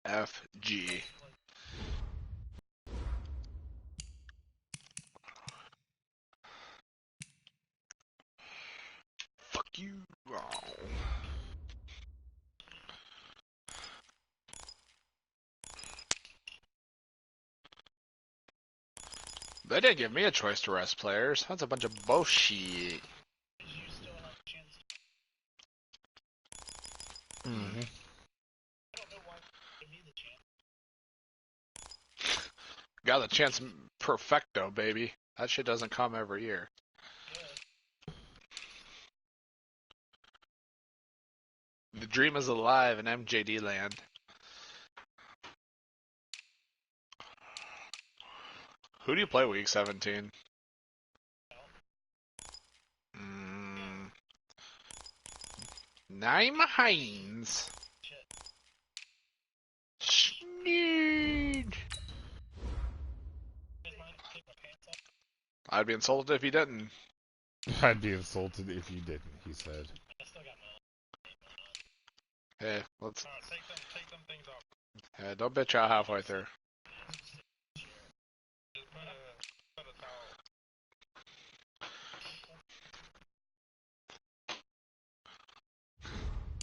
GGFG. Fuck you. Oh. They didn't give me a choice to rest players. That's a bunch of bullshit. Mm-hmm. Got the chance perfecto, baby. That shit doesn't come every year. The dream is alive in MJD land. Who do you play week 17? Naima Hines. Sneed. I'd be insulted if you didn't. I'd be insulted if you didn't, he said. Hey, let's... Take them things off. Yeah, don't bitch out halfway through.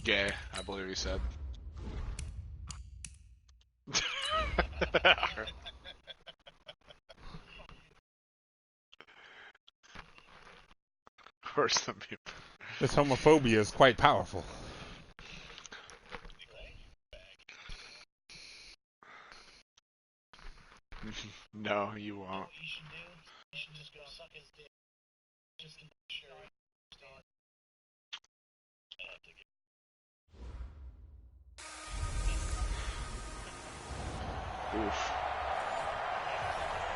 Gay, I believe he said. Or some people. This homophobia is quite powerful. No, you won't. Oof.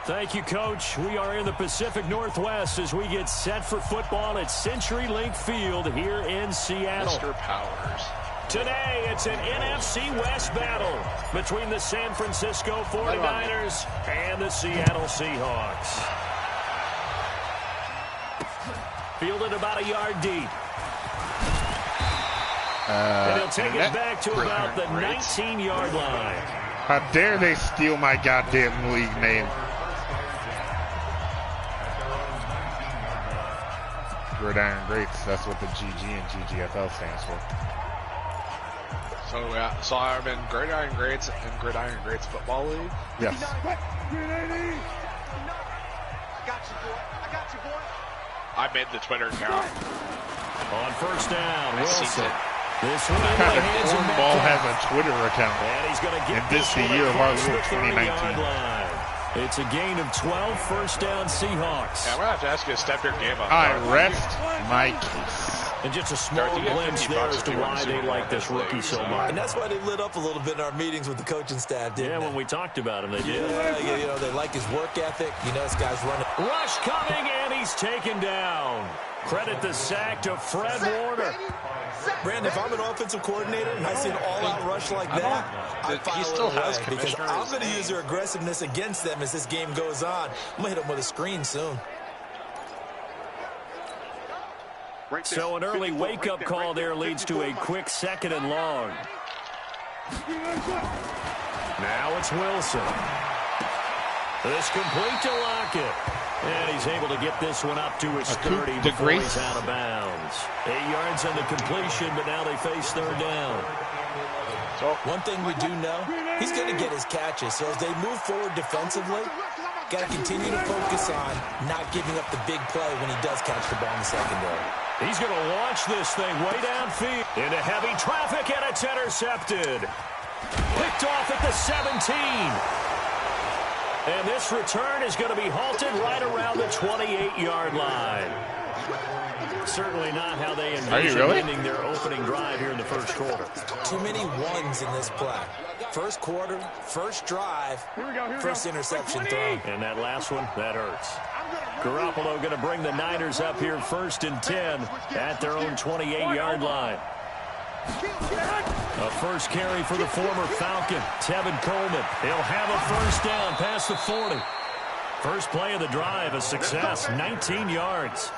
Thank you, Coach. We are in the Pacific Northwest as we get set for football at CenturyLink Field here in Seattle. Mr. Powers. Today, it's an NFC West battle between the San Francisco 49ers and the Seattle Seahawks. Fielded about a yard deep. And he'll take it back to about the 19-yard line. How dare they steal my goddamn league name? Gridiron Greats, that's what the GG and GGFL stands for. So I'm in Gridiron Greats and Gridiron Greats Football League? Yes. I made the Twitter account. On first down, Wilson. This one what kind of cornball has a Twitter account? And he's going to get this the year of our little 2019. It's a gain of 12, first down Seahawks. Yeah, I'm going to have to ask you to step your game up. I rest my case. And just a small glimpse there as to why they like this rookie so much. And that's why they lit up a little bit in our meetings with the coaching staff, didn't they? When we talked about him, they did. Yeah, you know, they like his work ethic. You know, this guy's running. Rush coming, and he's taken down. Credit the sack to Fred Warner. Brandon, if I'm an offensive coordinator and I see an all-out rush like that, he still has because I'm going to use their aggressiveness against them as this game goes on. I'm going to hit them with a screen soon. So an early wake-up call there leads to a quick 2nd and long. Now it's Wilson. This complete to Lockett. And he's able to get this one up to his 30 before he's out of bounds. 8 yards on the completion, but now they face 3rd down. So one thing we do know, he's going to get his catches. So as they move forward defensively, got to continue to focus on not giving up the big play when he does catch the ball in the secondary. He's going to launch this thing way downfield into heavy traffic, and it's intercepted. Picked off at the 17. And this return is going to be halted right around the 28-yard line. Certainly not how they envision ending their opening drive here in the first quarter. Too many ones in this play. First quarter, first drive, first interception thrown. And that last one, that hurts. Garoppolo going to bring the Niners up here 1st and 10 at their own 28-yard line. A first carry for the former Falcon, Tevin Coleman. He'll have a first down past the 40. First play of the drive, a success, 19 yards.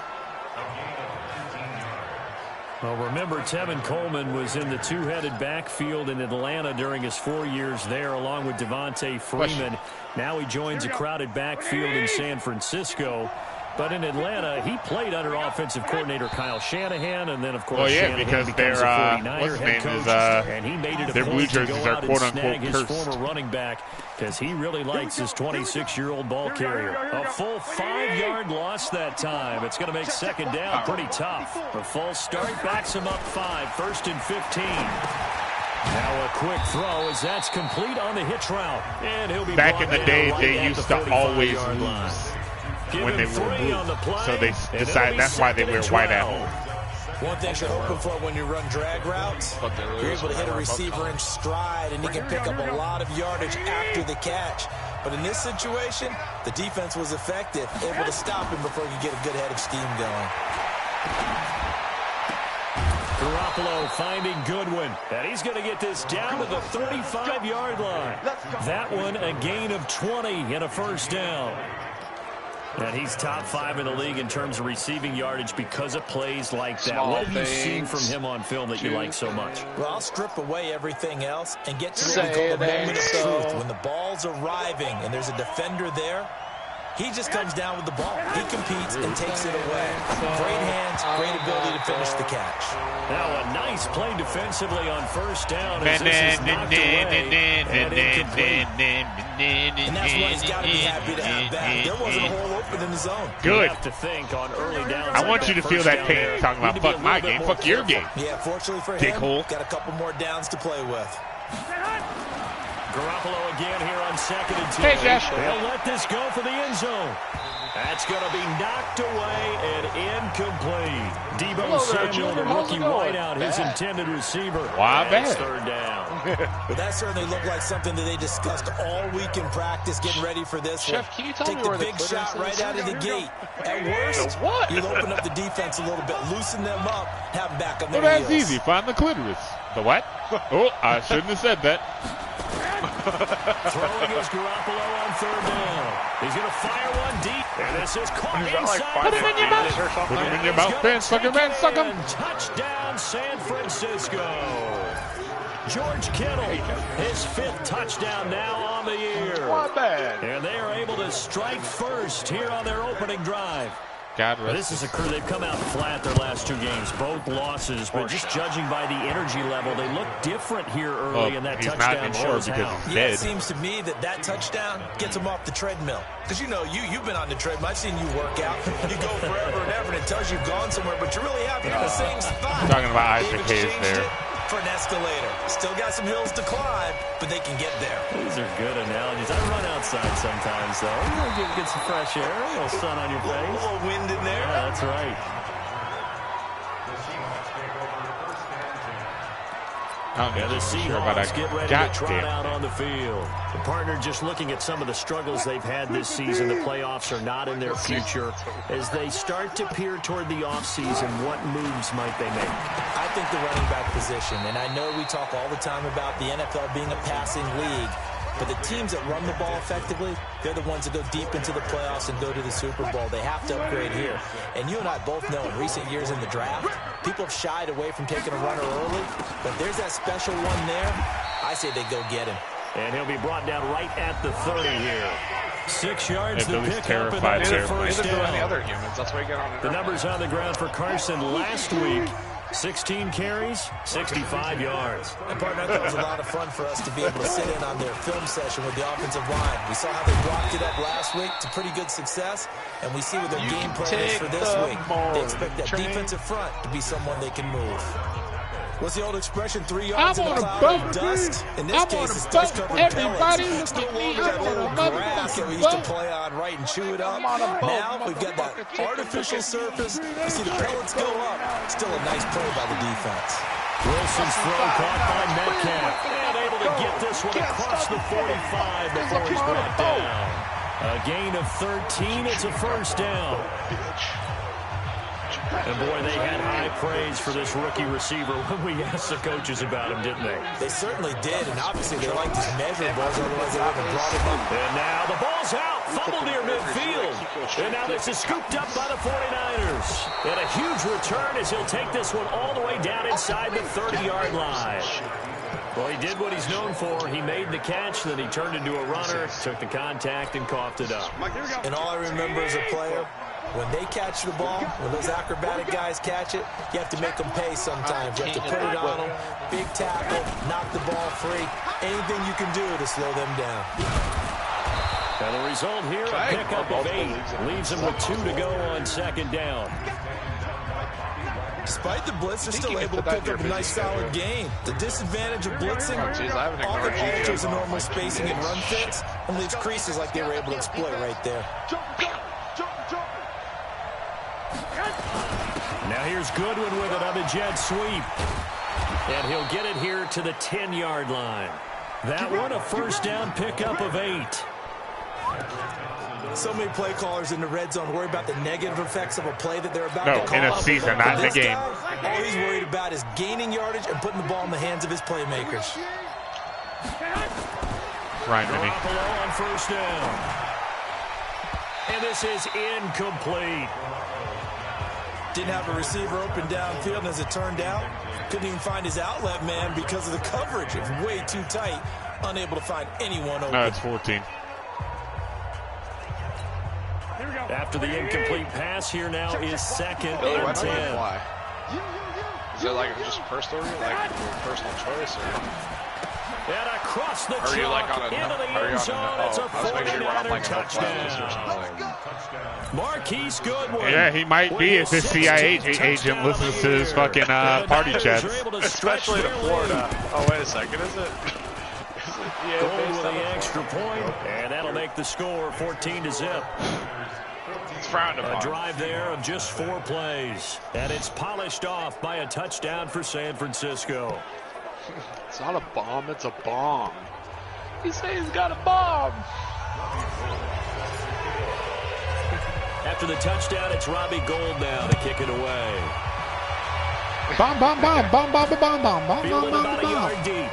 Well, remember, Tevin Coleman was in the two-headed backfield in Atlanta during his 4 years there, along with Devontae Freeman. Now he joins a crowded backfield in San Francisco. But in Atlanta, he played under offensive coordinator Kyle Shanahan, and then, of course, Shanahan becomes a 49er head coach, and he made it a point to go out and snag his former running back because he really likes his 26-year-old ball carrier. A full 5-yard loss that time. It's going to make second down pretty tough. A false start backs him up 5, 1st and 15. Now a quick throw as that's complete on the hitch route. And he'll be back in the day, they used to always lose when they were blue. So they decided that's why they wear white at home. One thing you're hoping for when you run drag routes, you're able to hit a receiver in stride, and he can pick up a lot of yardage after the catch. But in this situation, the defense was effective, able to stop him before he could get a good head of steam going. Garoppolo finding Goodwin, and he's going to get this down to the 35-yard line. That one a gain of 20 and a first down. And he's top 5 in the league in terms of receiving yardage because of plays like that. What have you seen from him on film that you like so much? Well, I'll strip away everything else and get to what we call the moment of truth. When the ball's arriving and there's a defender there, he just comes down with the ball. He competes and takes it away. Great hands, great ability to finish the catch. Now a nice play defensively on first down as this is knocked away and incomplete. And that's why he's got to be happy to have that. There wasn't a hole open in the zone. Good. You have to think on early downs. I want you to feel that pain talking about fuck my game, fuck your game. Yeah, fortunately for him, got a couple more downs to play with. Garoppolo again here on 2nd and 2. Hey, Jeff. They'll let this go for the end zone. That's going to be knocked away and incomplete. Debo Samuel, the rookie wideout, his intended receiver. Why bad? Third down. Well, that certainly looked like something that they discussed all week in practice, getting ready for this one. Can you tell Take me the where big shot right out of the gate. At worst, you'll open up the defense a little bit, loosen them up, have them back on their heels. That's easy. Find the clitoris. The what? Oh, I shouldn't have said that. Throwing is Garoppolo on 3rd down. He's going to fire one deep. And this is caught inside. Put him in your mouth. Put him in your mouth, man. Suck him, man. Suck him. Touchdown, San Francisco. George Kittle, his 5th touchdown now on the year. Not bad. And they are able to strike first here on their opening drive. This is a crew. They've come out flat their last 2 games, both losses, but just judging by the energy level, they look different here early, and that touchdown shows how. Yeah, it seems to me that touchdown gets them off the treadmill. Because, you know, you've been on the treadmill. I've seen you work out. You go forever and ever, and it tells you've gone somewhere, but you really haven't. You're in the same spot. Talking about Isaac Hayes there. For an escalator. Still got some hills to climb, but they can get there. These are good analogies. I run outside sometimes, though. You get some fresh air, a little sun on your face. A little wind in there. Yeah, that's right. And the Seahawks get ready to trot out on the field. The partner just looking at some of the struggles they've had this season. The playoffs are not in their future. As they start to peer toward the offseason, what moves might they make? I think the running back position, and I know we talk all the time about the NFL being a passing league, but the teams that run the ball effectively, they're the ones that go deep into the playoffs and go to the Super Bowl. They have to upgrade here. And you and I both know in recent years in the draft, people have shied away from taking a runner early, but there's that special one there. I say they go get him. And he'll be brought down right at the 30 here. 6 yards to pick up, and that's a first down. Any other humans. That's why you get on the numbers on the ground for Carson last week. 16 carries, 65 yards. And partner, that was a lot of fun for us to be able to sit in on their film session with the offensive line. We saw how they blocked it up last week to pretty good success, and we see what their game plan is for this week. They expect that defensive front to be someone they can move. What's the old expression, 3 yards in a cloud of dust? In this case, it's dust-covered pellets. Still longer that old grass that we used to play on, right, and chew it up. Now we've got that artificial surface. You see the pellets go up. Still a nice play by the defense. Wilson's throw caught by Metcalf. And able to get this one across the 45 before he's brought down. A gain of 13. It's a first down. And boy, they had high praise for this rookie receiver when we asked the coaches about him, didn't they? They certainly did, and obviously they liked his measurables, otherwise they wouldn't have brought him up. And now the ball's out, fumbled near midfield. And now this is scooped up by the 49ers. And a huge return as he'll take this one all the way down inside the 30-yard line. Well, he did what he's known for. He made the catch, then he turned into a runner, took the contact, and coughed it up. And all I remember as a player, when they catch the ball, when those acrobatic guys catch it, you have to make them pay sometimes. You have to put it on them, big tackle, knock the ball free. Anything you can do to slow them down. And the result here, a pickup of 8. Leaves him with 2 to go on second down. Despite the blitz, they're still able to pick up a nice solid gain. The disadvantage of blitzing, all it alters the normal spacing and run fits and leaves creases like they were able to exploit right there. Now here's Goodwin with another jet sweep. And he'll get it here to the 10-yard line. That one, a first down pickup of 8. So many play callers in the red zone worry about the negative effects of a play that they're about to call. No, in a season, not in a game. All he's worried about is gaining yardage and putting the ball in the hands of his playmakers. Ryan Minnie. Garoppolo on first down. And this is incomplete. Didn't have a receiver open downfield, and as it turned out, couldn't even find his outlet man because of the coverage. It was way too tight, unable to find anyone open. No, it's 14. After the incomplete pass, here now is second Billy, why and don't you 10. fly? Is it like just personal, like personal choice, or? And across the Are you like chalk on a into the are you end on zone. a It's a I was making sure you were on 49er like a touchdown. Marquise Goodwin. Yeah, he might be if his CIA agent listens to his fucking party chats. Especially to Florida. Oh, wait a second, is it? Gold with the extra point, and that'll make the score 14-0. It's frowned upon. A drive there of just 4 plays, and it's polished off by a touchdown for San Francisco. It's not a bomb, it's a bomb. He says he's got a bomb. After the touchdown, it's Robbie Gould now to kick it away. Bomb, bomb, bomb, bomb, bomb, bomb, bomb, bomb, Fielded bomb, about a bomb. yard deep.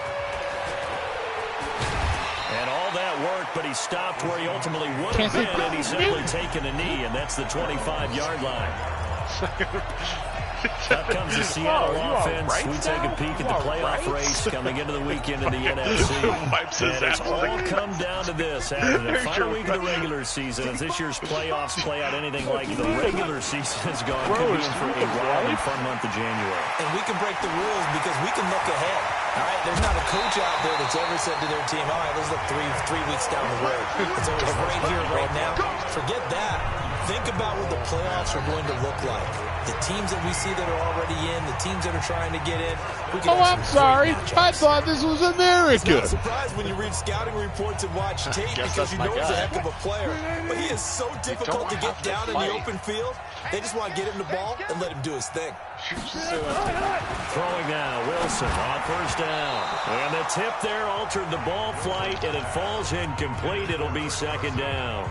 And all that work, but he stopped where he ultimately would have been, and he's simply taken a knee, and that's the 25-yard line. Up comes the Seattle offense. We take a peek at the playoff race coming into the weekend in the NFC. And it's all come down to this. After the final week of the regular season, as this year's playoffs play out anything like the regular season has gone, could be in for a wild and fun month of January. And we can break the rules because we can look ahead. All right, there's not a coach out there that's ever said to their team, all right, let's look three weeks down the road. It's always right here, right now. Forget that. Think about what the playoffs are going to look like. The teams that we see that are already in, the teams that are trying to get in. I'm sorry. I thought this was America. It's not a surprise when you read scouting reports and watch tape because you know he's a heck of a player. But he is so difficult to get down in the open field. They just want to get him the ball and let him do his thing. Throwing now, Wilson on first down. And the tip there altered the ball flight, and it falls incomplete. It'll be second down.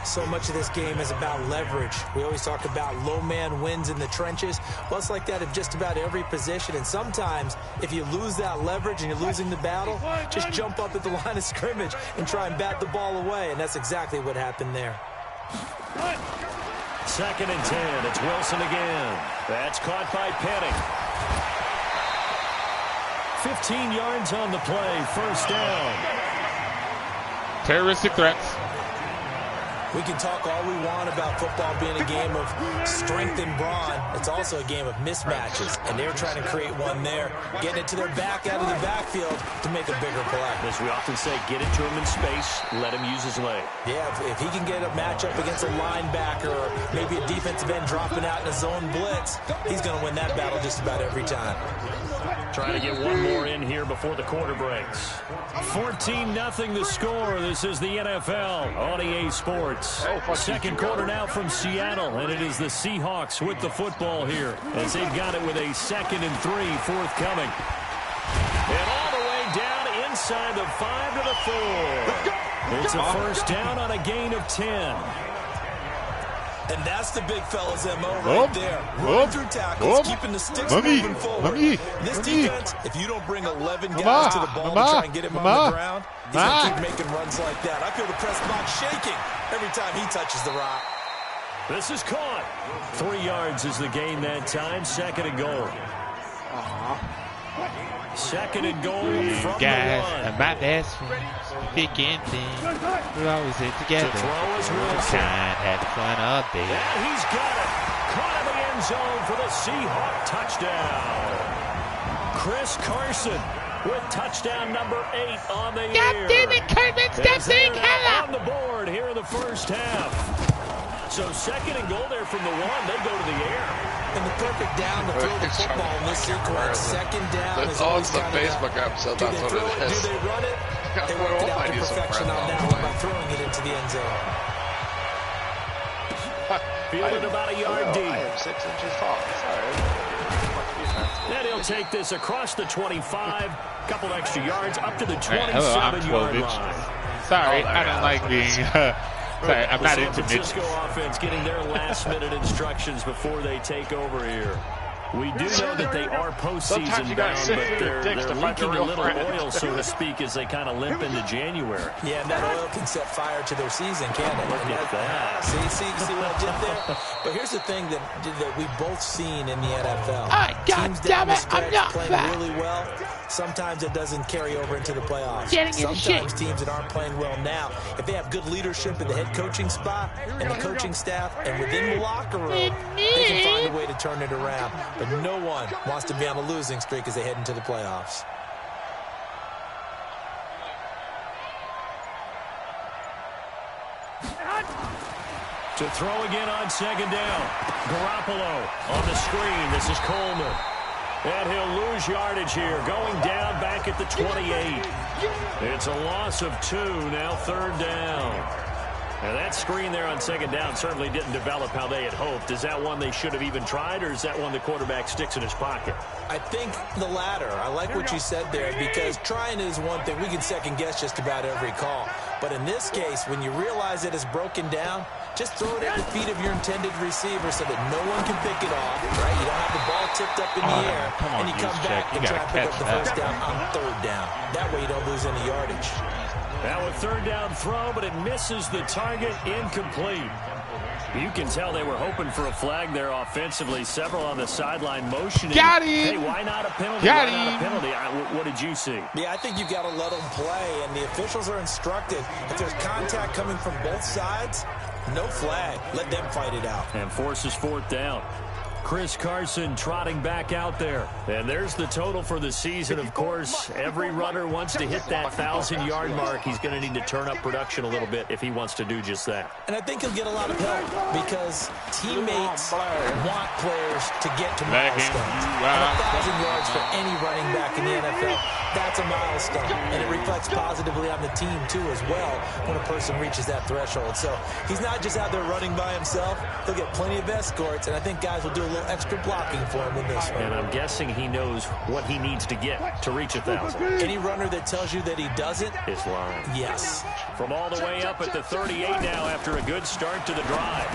So much of this game is about leverage. We always talk about low man wins in the trenches. Well, it's like that at just about every position. And sometimes, if you lose that leverage and you're losing the battle, just jump up at the line of scrimmage and try and bat the ball away. And that's exactly what happened there. Second and 10. It's Wilson again. That's caught by Penning. 15 yards on the play. First down. Terroristic threats. We can talk all we want about football being a game of strength and brawn. It's also a game of mismatches, and they're trying to create one there, getting it to their back out of the backfield to make a bigger play. As we often say, get it to him in space, let him use his leg. Yeah, if he can get a matchup against a linebacker or maybe a defensive end dropping out in a zone blitz, he's going to win that battle just about every time. Trying to get one more in here before the quarter breaks. 14-0 the score. This is the NFL on EA Sports. Second quarter now from Seattle, and it is the Seahawks with the football here as they've got it with a 2nd and 3 forthcoming. And all the way down inside the 5 to the 4. It's a first down on a gain of 10. And that's the big fella's MO right there. Running through tackles, keeping the sticks moving forward. This defense, if you don't bring 11 guys to the ball to try and get him on the ground, he's going to keep making runs like that. I feel the press box shaking every time he touches the rock. This is caught. 3 yards is the gain that time. 2nd and goal. 2nd and goal from guys, the 1. and my best friends, thick and thin, we always sit together. To throw is Wilson. Had fun all day. And he's got it. Caught in the end zone for the Seahawk touchdown. Chris Carson with touchdown number 8 on the year. God damn it, Kirkman, stop saying hello. On the board here in the first half. So 2nd and goal there from the 1. They go to the air. And the perfect down to throw the football in this sequence. 2nd down is always the kind of Facebook episode. That's what it is. Do they run it? They worked it out to perfection on that one by throwing it into the end zone. Fielded about a yard deep. I am 6 inches tall. Sorry. And he'll take this across the 25. Couple extra yards up to the I'm 27-yard 12 line. Sorry, I don't like being... sorry, I'm not into midgets. San Francisco offense getting their last-minute instructions before they take over here. We do know that they are postseason bound, but they're leaking a little oil, so to speak, as they kind of limp into January. Yeah, and that oil can set fire to their season, can't it? Look at that. See what I did there? But here's the thing that we've both seen in the NFL. God damn it, I'm not playing fat. really well. Sometimes it doesn't carry over into the playoffs. Sometimes teams that aren't playing well now, if they have good leadership in the head coaching spot and the coaching staff and within the locker room, they can find a way to turn it around. But no one wants to be on a losing streak as they head into the playoffs. To throw again on 2nd down. Garoppolo on the screen. This is Coleman. And he'll lose yardage here. Going down back at the 28. It's a loss of 2. Now 3rd down. And that screen there on 2nd down certainly didn't develop how they had hoped. Is that one they should have even tried, or is that one the quarterback sticks in his pocket? I think the latter. I like what you said there, because trying is one thing. We can second-guess just about every call. But in this case, when you realize that it's broken down, just throw it at the feet of your intended receiver so that no one can pick it off, right? You don't have the ball tipped up in the air, and you come back and try and pick up the first down on 3rd down. That way you don't lose any yardage. Now a 3rd down throw, but it misses the target, incomplete. You can tell they were hoping for a flag there offensively. Several on the sideline motioning. Got him! Hey, why not a penalty? Got why not a him! penalty? What did you see? Yeah, I think you've got to let them play, and the officials are instructed. If there's contact coming from both sides, no flag. Let them fight it out. And forces 4th down. Chris Carson trotting back out there. And there's the total for the season, of course. Every runner wants to hit that 1,000-yard mark. He's going to need to turn up production a little bit if he wants to do just that. And I think he'll get a lot of help because teammates want players to get to milestones. And 1,000 yards for any running back in the NFL, that's a milestone. And it reflects positively on the team, too, as well, when a person reaches that threshold. So he's not just out there running by himself. He'll get plenty of escorts, and I think guys will do a little extra blocking for him in this one. And I'm guessing he knows what he needs to get to reach 1,000. Any runner that tells you that he doesn't is lying. Yes. From all the way up at the 38 now after a good start to the drive.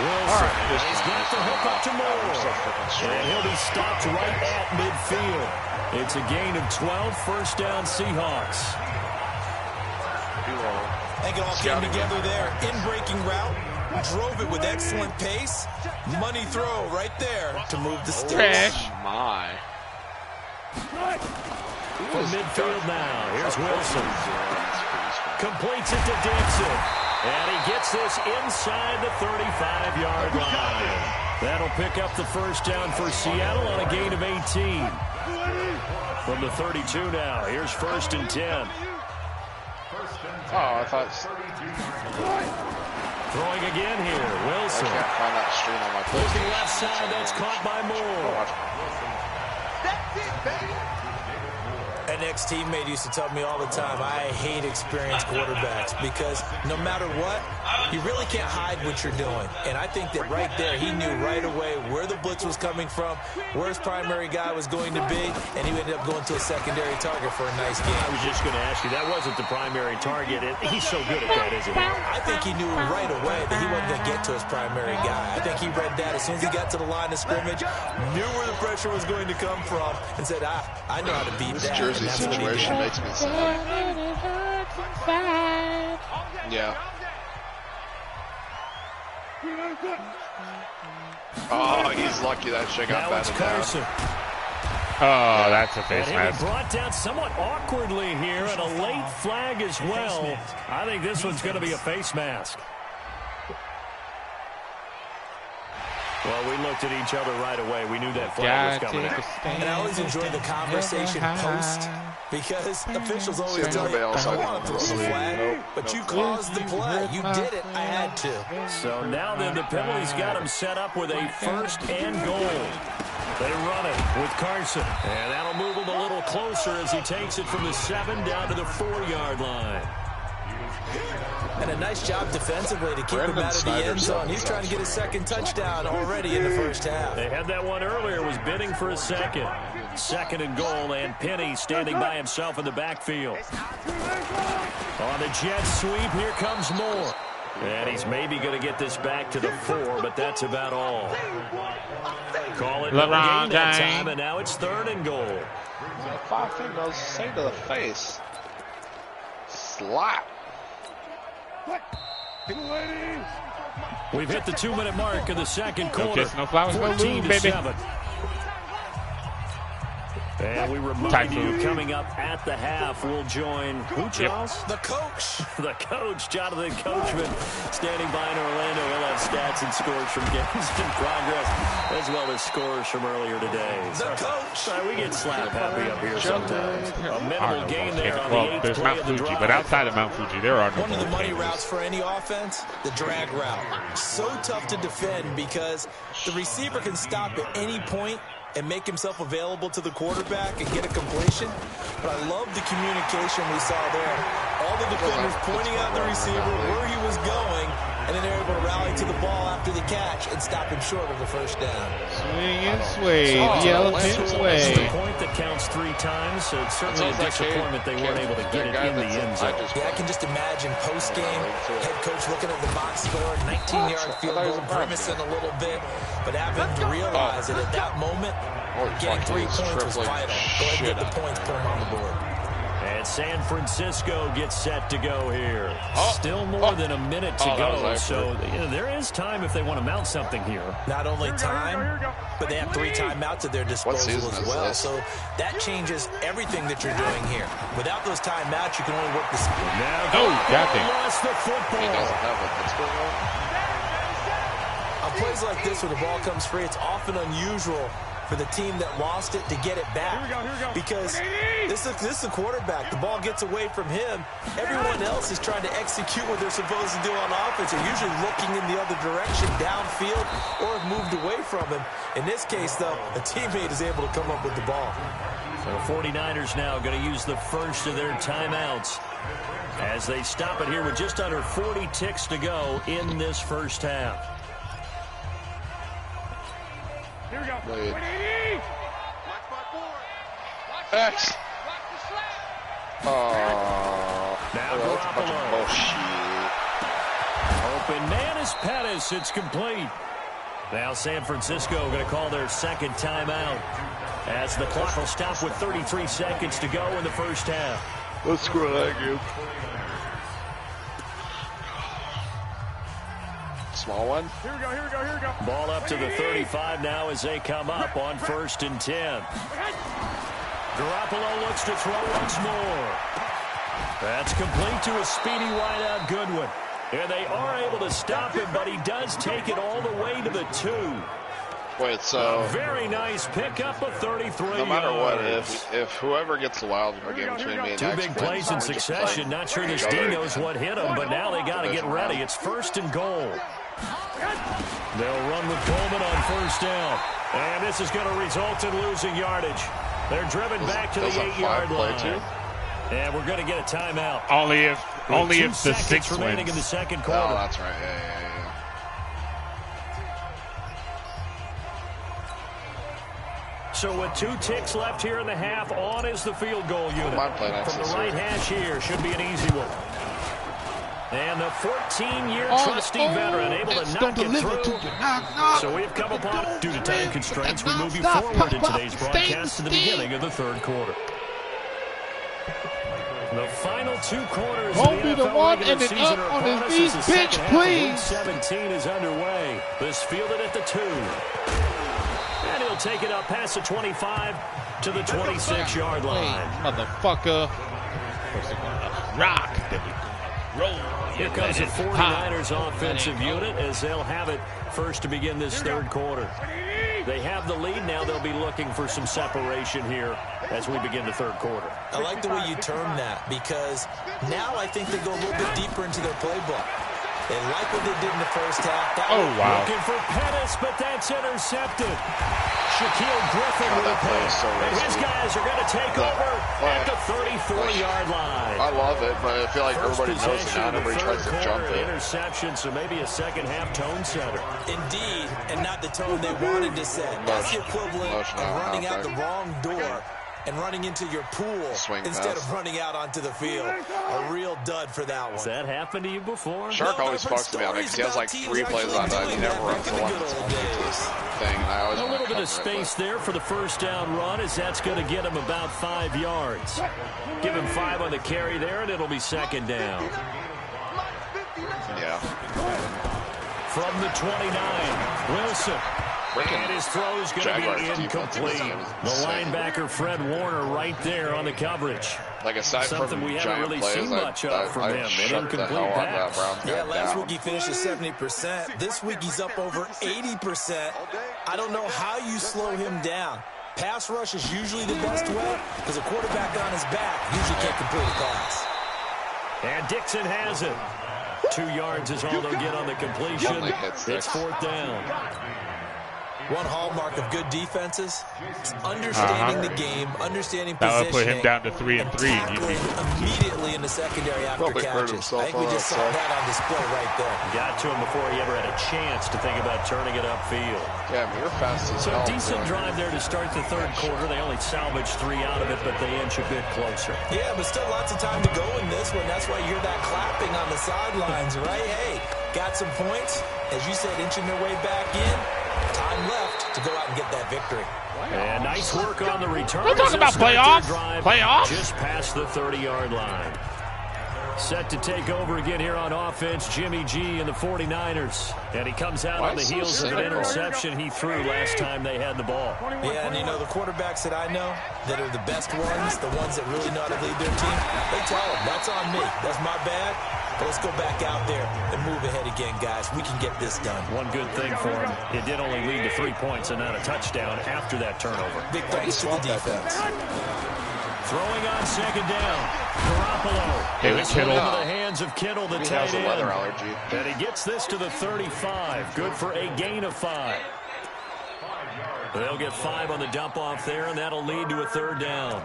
Wilson has got the hook up to Moore. And he'll be stopped right at midfield. It's a gain of 12, 1st down Seahawks. I think it all came together there. In-breaking route. Drove it with excellent pace. Money throw right there to move the sticks. My. From midfield now. Here's Wilson. Completes it to Dixon. And he gets this inside the 35-yard line. That'll pick up the 1st down for Seattle on a gain of 18. From the 32 now. Here's 1st and 10. Oh, I thought... Throwing again here, Wilson. I can't find that stream on my PlayStation. Looking left side, that's caught by Moore. An ex-teammate used to tell me all the time, I hate experienced quarterbacks because no matter what, You really can't hide what you're doing. And I think that right there, he knew right away where the blitz was coming from, where his primary guy was going to be, and he ended up going to a secondary target for a nice game. I was just going to ask you, that wasn't the primary target. He's so good at that, isn't he? I think he knew right away that he wasn't going to get to his primary guy. I think he read that as soon as he got to the line of scrimmage, knew where the pressure was going to come from, and said, I know how to beat this that. Jersey situation makes me sad. Yeah. Oh, he's lucky that shit got batted down. Oh, that's a face mask. Brought down somewhat awkwardly here, and a late flag as well. I think this one's going to be a face mask. Well, we looked at each other right away. We knew that flag was coming out. And I always enjoy the conversation post, because officials always tell you, I don't want to throw the flag, but you caused the play. You did it. I had to. So now then, the penalty's got him set up with a first and goal. They run it with Carson. And that'll move him a little closer as he takes it from the 7 down to the 4-yard line. And a nice job defensively to keep him out of the end zone. He's trying to get his second touchdown already in the first half. They had that one earlier, was bidding for a second. Second and goal, and Penny standing by himself in the backfield. On the jet sweep, here comes Moore. And he's maybe going to get this back to the 4, but that's about all. Call it no gain that time, and now it's 3rd and goal. 5 fingers, say to the face. Slap. We've hit the 2-minute mark of the second quarter. No kiss, no flowers, no move, baby. 7. And we remind you, coming up at the half, we'll join who, Charles? The coach. The coach, Jonathan Coachman, standing by in Orlando. He'll have stats and scores from games in progress, as well as scores from earlier today. The coach. We get slap happy up here sometimes. A minimal gain there on the 8th there's play Mount of the Fuji, drive. but outside of Mount Fuji, there are no One of the money games. routes for any offense, the drag route. So tough to defend because the receiver can stop at any point and make himself available to the quarterback and get a completion. But I love the communication we saw there. All the defenders pointing out the receiver, where he was going, and then they're able to rally to the ball after the catch and stop him short of the first down. Swing and sway, the elephant way. It's the point that counts 3 times, so it's certainly a disappointment they weren't able to get it in the end zone. Yeah, I can just imagine post-game, head coach looking at the box score, 19-yard field goal, grimacing a little bit, but having to realize that at that moment, getting 3 points was vital. Go ahead and get the points, put them on the board. And San Francisco gets set to go here. Still more than a minute to go, so there is time if they want to mount something here. Not only time, but they have 3 timeouts at their disposal as well. So that changes everything that you're doing here. Without those timeouts, you can only work the speed. Now, lost the football. He doesn't have a Pittsburgh on. On plays like this where the ball comes free, it's often unusual for the team that lost it to get it back. Because this is a quarterback. The ball gets away from him. Everyone else is trying to execute what they're supposed to do on offense. They're usually looking in the other direction, downfield, or have moved away from him. In this case, though, a teammate is able to come up with the ball. So the 49ers now going to use the first of their timeouts as they stop it here with just under 40 ticks to go in this first half. Here we go. X. Oh. Now That's a bunch of bullshit. Open man is Pettis. It's complete. Now San Francisco going to call their second timeout as the clock will stop with 33 seconds to go in the first half. Let's screw that game. Small one. Here we go. Ball up to the 35 now as they come up on 1st and 10. Garoppolo looks to throw once more. That's complete to a speedy wideout Goodwin. And they are able to stop him, but he does take it all the way to the 2. Wait, so very nice pickup of 33 no matter yards. what, if whoever gets the wild card game between me and 2 big plays in succession. Not sure this D knows what hit him, but now they got to get ready. It's 1st and goal. They'll run with Coleman on 1st down. And this is going to result in losing yardage. They're driven back to the 8-yard line. And we're going to get a timeout. Only if Only if the 6 remaining wins. in the second quarter. Oh, that's right. Yeah. So with 2 ticks left here in the half, on is the field goal unit. From the right hash here, should be an easy one. And the 14-year trusty veteran able to knock it through. So we've come upon, due to time constraints, we move you forward in today's broadcast to the beginning of the third quarter. The final 2 quarters of the NFL regular season are upon us as the second half of Week 17 is underway. This fielded at the 2. And he'll take it up past the 25 to the 26-yard line. Motherfucker. Rock. Roll. Here comes the 49ers offensive unit as they'll have it first to begin this third quarter. They have the lead now. They'll be looking for some separation here as we begin the third quarter. I like the way you term that because now I think they go a little bit deeper into their playbook. They like what they did in the first half. Wow. Looking for Pettis, but that's intercepted. Shaquille Griffin with a play. And his guys are going to take over at the 34-yard line. I love it, but I feel like everybody knows it now. Everybody tries to jump it. Interception, so maybe a second-half tone setter. Indeed, and not the tone they wanted to set. That's the equivalent of running out the wrong door and running into your pool instead of running out onto the field. A real dud for that one. Has that happened to you before? Shark always fucks me up because he has like 3 plays on that. He never runs the one that's on this thing. And I always a little bit of space there for the first down run as that's going to get him about 5 yards. Give him 5 on the carry there, and it'll be second down. Yeah. From the 29, Wilson. And his throw's going to be incomplete. The linebacker, Fred Warner, right there on the coverage. Like aside something from we haven't really seen much of from him. An incomplete pass. Yeah, last week he finished at 70%. This week he's up over 80%. I don't know how you slow him down. Pass rush is usually the best way because a quarterback on his back usually can't complete a pass. And Dixon has it. 2 yards is all they'll get on the completion. It's fourth down. One hallmark of good defenses is understanding the game, understanding positioning. That would put him down to 3 and 3. Immediately in the secondary after catches. I think we just saw that on display right there. Got to him before he ever had a chance to think about turning it upfield. Yeah, I mean, you're fast as hell. So decent drive there to start the third quarter. They only salvaged 3 out of it, but they inch a bit closer. Yeah, but still lots of time to go in this one. That's why you're that clapping on the sidelines, right? Hey, got some points. As you said, inching their way back in. Time left to go out and get that victory. And nice work on the return. We're talking about playoffs. Playoffs? Just past the 30-yard line. Set to take over again here on offense, Jimmy G and the 49ers. And he comes out on the heels of an interception he threw last time they had the ball. Yeah, and you know, the quarterbacks that I know that are the best ones, the ones that really know how to lead their team, they tell them, that's on me. That's my bad. But let's go back out there and move ahead again, guys. We can get this done. One good thing for him, it did only lead to 3 points and not a touchdown after that turnover. Big thanks to the defense. Throwing on second down, Garoppolo. David Kittle. Into the hands of Kittle, the tight end. Weather allergy. And he gets this to the 35. Good for a gain of 5. They'll get 5 on the dump off there, and that'll lead to a third down.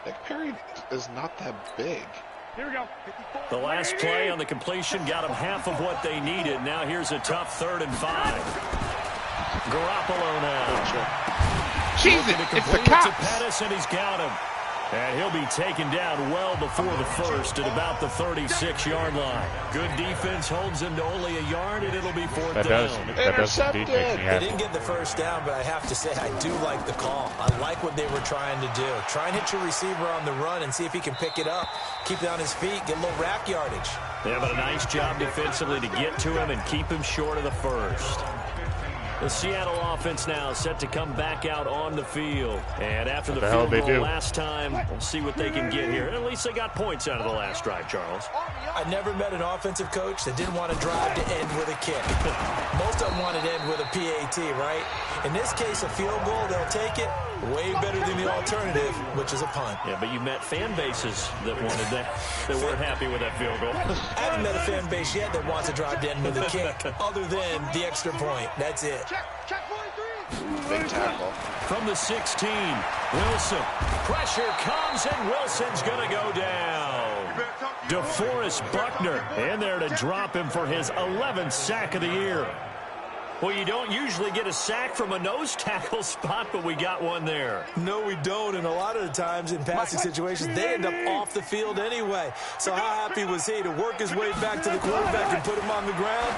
Nick Perry is not that big. Here we go. The last play on the completion got them half of what they needed. Now here's a tough 3rd and 5. Garoppolo now. Jesus, it's the cops. Pettis, and he's got him. And he'll be taken down well before the first at about the 36-yard line. Good defense holds him to only a yard, and it'll be fourth down. That does indeed make me They happy. didn't get the first down, but I have to say I do like the call. I like what they were trying to do. Try and hit your receiver on the run and see if he can pick it up. Keep it on his feet, get a little rack yardage. Yeah, but a nice job defensively to get to him and keep him short of the first. The Seattle offense now set to come back out on the field. And after the field goal last time, we'll see what they can get here. At least they got points out of the last drive, Charles. I never met an offensive coach that didn't want to drive to end with a kick. Most of them wanted to end with a PAT, right? In this case, a field goal, they'll take it. Way better than the alternative, which is a punt. Yeah, but you met fan bases that wanted that, that weren't happy with that field goal. I haven't met a fan base yet that wants to drive to end with a kick, other than the extra point. That's it. Big tackle. From the 16, Wilson. Pressure comes, and Wilson's going to go down. DeForest Buckner in there to drop him for his 11th sack of the year. Well, you don't usually get a sack from a nose tackle spot, but we got one there. No, we don't, and a lot of the times in passing situations, they end up off the field anyway. So how happy was he to work his way back to the quarterback and put him on the ground?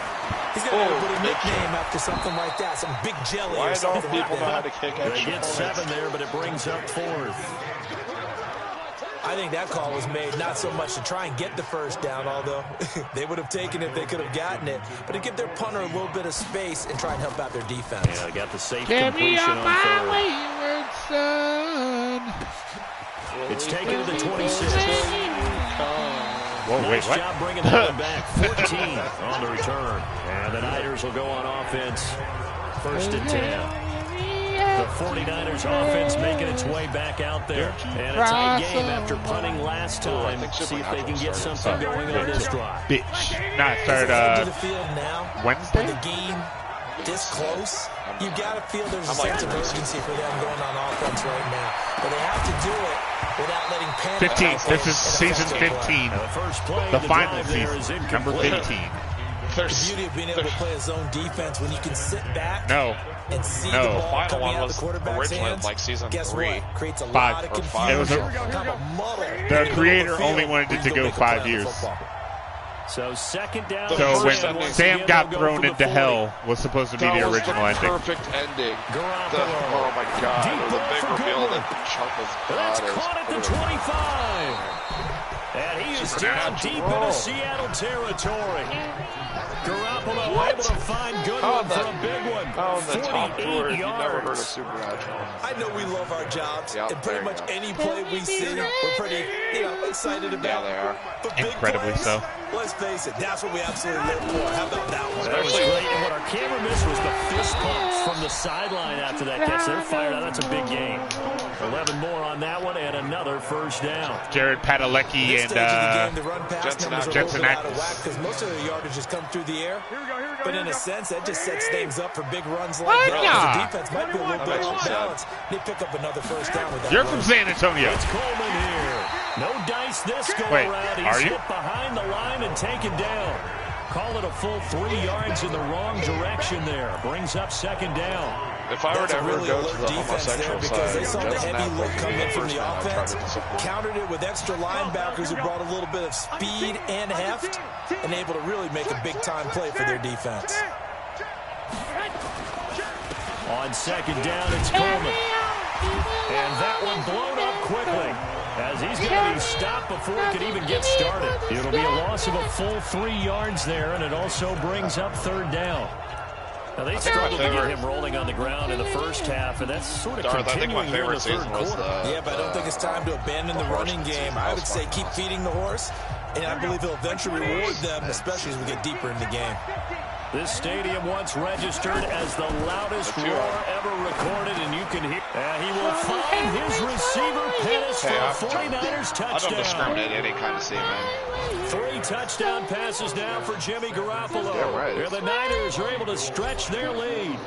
He's going to put a nickname after something like that, some big jelly or something like that. Why don't people know how to kick extra They get 7 there, but it brings up 4th. I think that call was made not so much to try and get the first down, although they would have taken it if they could have gotten it, but to give their punter a little bit of space and try and help out their defense. Yeah, they got the safe Carry completion on on my 3rd. wayward son. It's taken to the 26. Whoa, wait, Nice what? job bringing that one back. 14 on the return. And the Niners will go on offense. 1st and 10. The 49ers offense making its way back out there. And a tight game after punting last time. See if they can get something going on this drive. Bitch. Nah, it started To the field now, Wednesday? with the game this close, you got to feel there's a sense of urgency for them going on offense right now. But they have to do it without letting panic. 15. This is season 15. The first play The of the final drive there is season. Number incomplete. 15. The beauty of being able to play a zone defense when you can sit back No. and see No. the ball Final coming one out of was the quarterback's originally hands. like season Guess 3. what? Creates a 5 lot of or confusion. 5. It was a- kind of muddle in The middle of creator field only wanted it when to you go make a 5 play on the years. football. So 2nd down. So first when ending. Sam Again, got they'll go thrown for the into 40. hell was supposed to be That the was original ending. perfect ending. Garoppolo. Oh my God! Deep It was ball a big for reveal Goodwin. that Chuckles That's got caught at the 25. And he is down deep into Seattle territory. Garoppolo able to find Goodwin for a big one. Oh, the top 48 tour. You never heard of yards. supernatural. I know we love our jobs, Yep, and there pretty you much go. any play we see, we're pretty, excited about. Yeah, they are. But big Incredibly plays, so. let's face it, that's what we absolutely live for. How about that one? That was great. And what our camera missed was the fist pumps from the sideline after that catch. They're fired out. That's a big game. 11 more on that one and another first down. Jared Padalecki This and stage of the game, the run pass Jensen numbers are a Jensen little bit out of Atkins. whack because most of the yardage has come through the air. But in a sense, that just sets things up for big runs like What? that. Yeah. The defense might be a little bit makes me off sad. balance. They pick up another first down with that You're run. from San Antonio. It's Coleman here. No dice this go Wait, around. are He's you? hit behind the line and taken down. Call it a full 3 yards in the wrong direction there. Brings up 2nd down. If I were That's to a ever really go alert to the defense there homosexual because side, they saw the Jensen heavy Atkins look would come be in from first the man I'd try offense, to discipline. countered it with extra linebackers who brought a little bit of speed and heft, and able to really make a big-time play for their defense. On 2nd down, it's Coleman. And that one blown up quickly as he's going to be stopped before he can even get started. It'll be a loss of a full 3 yards there, and it also brings up 3rd down. Now, they struggled to get him rolling on the ground in the first half, and that's sort of Darth, I think my continuing here in the favorite 3rd season was quarter. Yeah, but I don't think it's time to abandon the running game. I would say keep feeding the horse, and I believe he'll eventually reward them, especially as we get deeper in the game. This stadium once registered as the loudest roar ever recorded, and you can hear. He will find his receiver Pettis for a 49ers I don't touchdown. discriminate any kind of semen. 3 touchdown passes now for Jimmy Garoppolo. Yeah, right. Where the Niners are able to stretch their lead.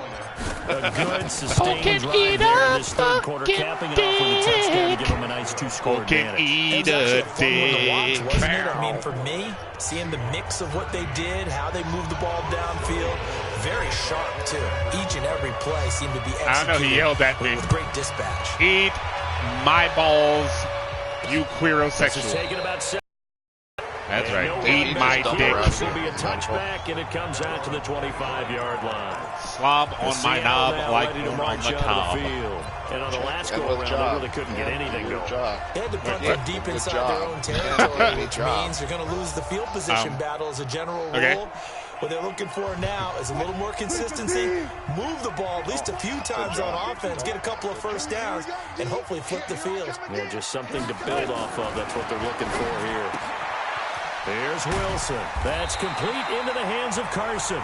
A good sustained Fucking drive eat there in a this 3rd quarter, fucking capping it off with a touchdown to dick. give them a nice 2-score Fucking advantage. eat It was a actually a fun one to watch, dick. wasn't it? I mean, for me, seeing the mix of what they did, how they moved the ball downfield, very sharp, too. Each and every play seemed to be executed I don't know, he yelled at me. with great dispatch. Eat my balls, you This is queerosexual. taking about 7. That's And right. no Eat run my back. dick. This will be a touchback, and it comes out to the 25-yard line. Slob on my Seattle knob now like ready to one on march the out of cob. the field. And on the last And go-around, with they job. really couldn't get anything Good going. job. They had to punt What? them deep Good inside job. their own territory, Good which job. means they're going to lose the field position battle as a general rule. Okay. What they're looking for now is a little more consistency, move the ball at least a few times on offense, get a couple of first downs, and hopefully flip the field. Yeah, just something to build off of. That's what they're looking for here. Here's Wilson. That's complete into the hands of Carson.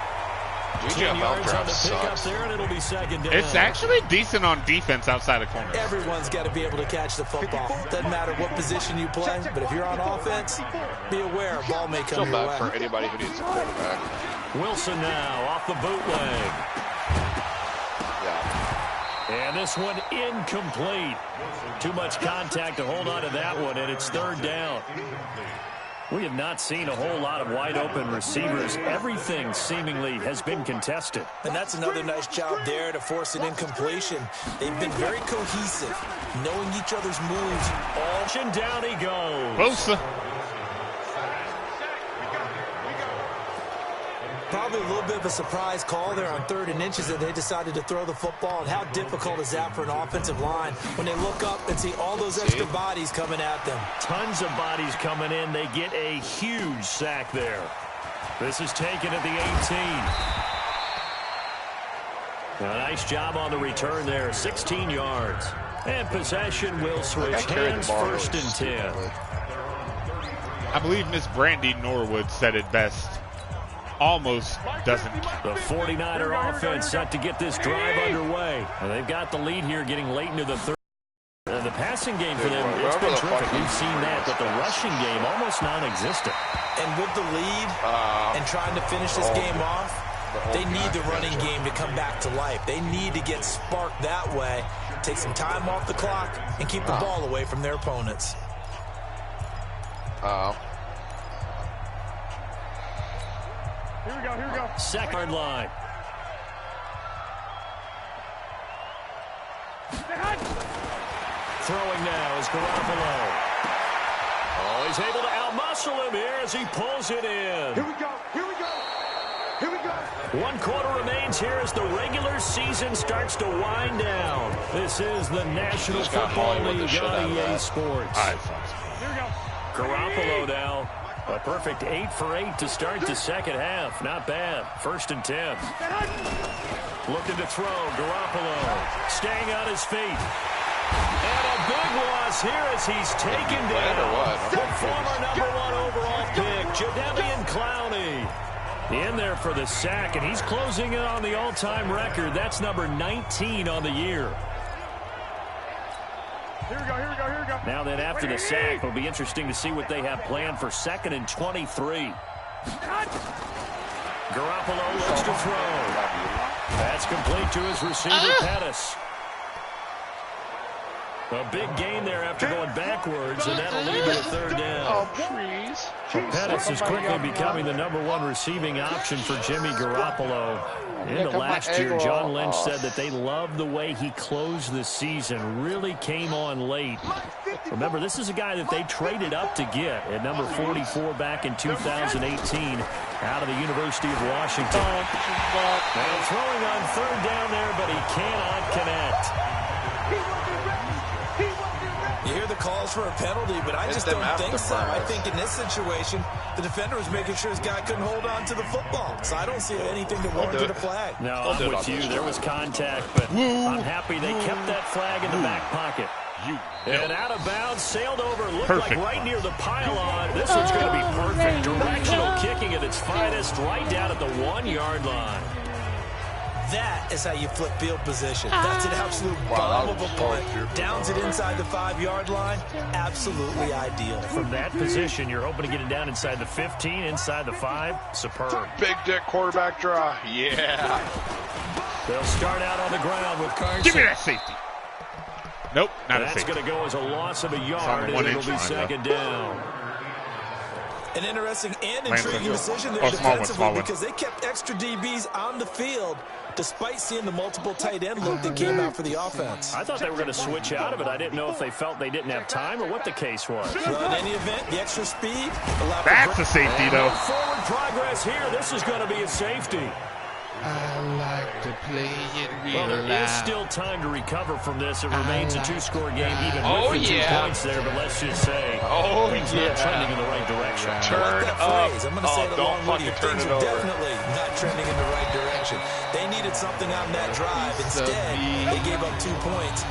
10 GGFL yards on draft the pickup sucks. there, and it'll be 2nd down. It's actually decent on defense outside of corners. Everyone's got to be able to catch the football. Doesn't matter what position you play, but if you're on offense, be aware a ball may come Feel your bad for way. anybody who needs a quarterback. Wilson now off the bootleg. Yeah. And this one incomplete. Too much contact to hold on to that one, and it's third down. We have not seen a whole lot of wide-open receivers. Everything seemingly has been contested. And that's another nice job there to force an incompletion. They've been very cohesive, knowing each other's moves. And down he goes. Closer. Probably a little bit of a surprise call there on 3rd and inches that they decided to throw the football. And how difficult is that for an offensive line when they look up and see all those extra bodies coming at them? Tons of bodies coming in. They get a huge sack there. This is taken at the 18. A nice job on the return there. 16 yards. And possession will switch hands, 1st and 10. I believe Miss Brandy Norwood said it best. Almost doesn't. The 49er offense set to get this drive underway. And they've got the lead here getting late into the third. The passing game for them, it's been terrific. We've seen that, but the rushing game almost non-existent. And with the lead and trying to finish this game off, they need the running game to come back to life. They need to get sparked that way, take some time off the clock, and keep the ball away from their opponents. Here we go. Second line. Throwing now is Garoppolo. Oh, he's able to outmuscle him here as he pulls it in. Here we go. 1 quarter remains here as the regular season starts to wind down. This is the National Football League on EA Sports. All right, folks. Here we go. Garoppolo now. A perfect 8 for 8 to start the second half. Not bad. 1st and 10. Looking to throw. Garoppolo staying on his feet. And a big loss here as he's taken down. The former #1 overall pick, Jadeveon Clowney. In there for the sack, and he's closing in on the all-time record. That's number 19 on the year. Here we go. Now then, after the sack, it'll be interesting to see what they have planned for 2nd and 23. Garoppolo looks to throw. That's complete to his receiver, Pettis. A big gain there after going backwards, and that'll lead to a 3rd down. Oh, please. Pettis is quickly becoming the #1 receiving option for Jimmy Garoppolo. Into last year, John Lynch said that they loved the way he closed the season, really came on late. Remember, this is a guy that they traded up to get at number 44 back in 2018 out of the University of Washington. And throwing on 3rd down there, but he cannot connect. You hear the calls for a penalty, but I just don't think so. I think in this situation, the defender was making sure his guy couldn't hold on to the football. So I don't see anything to warrant a flag. No, I'm with you. There was contact, but I'm happy they kept that flag in the back pocket. And out of bounds, sailed over, looked like right near the pylon. This one's going to be perfect. Directional kicking at its finest, right down at the 1-yard line. That is how you flip field position. That's an absolute bomb of a punt. Downs it inside the 5-yard line. Absolutely ideal. From that position, you're hoping to get it down inside the 15, inside the 5. Superb. Big dick quarterback draw. Yeah. They'll start out on the ground with Carson. Give me that safety. Nope, not a safety. That's going to go as a loss of a yard, and it'll be 2nd down. An interesting and intriguing decision there defensively because they kept extra DBs on the field despite seeing the multiple tight end look that came out for the offense. I thought they were going to switch out of it. I didn't know if they felt they didn't have time or what the case was. Well, in any event, the extra speed allowed. That's a safety, though. Forward progress here. This is going to be a safety. I like to play it real Well, there is still time to recover from this. It remains a 2-score game, even with the 2 points there. But let's just say things not trending in the right direction. Turn that up. phrase. I'm going to say it along with you. Things are definitely not trending in the right direction. They needed something on that drive. Instead, they gave up 2 points.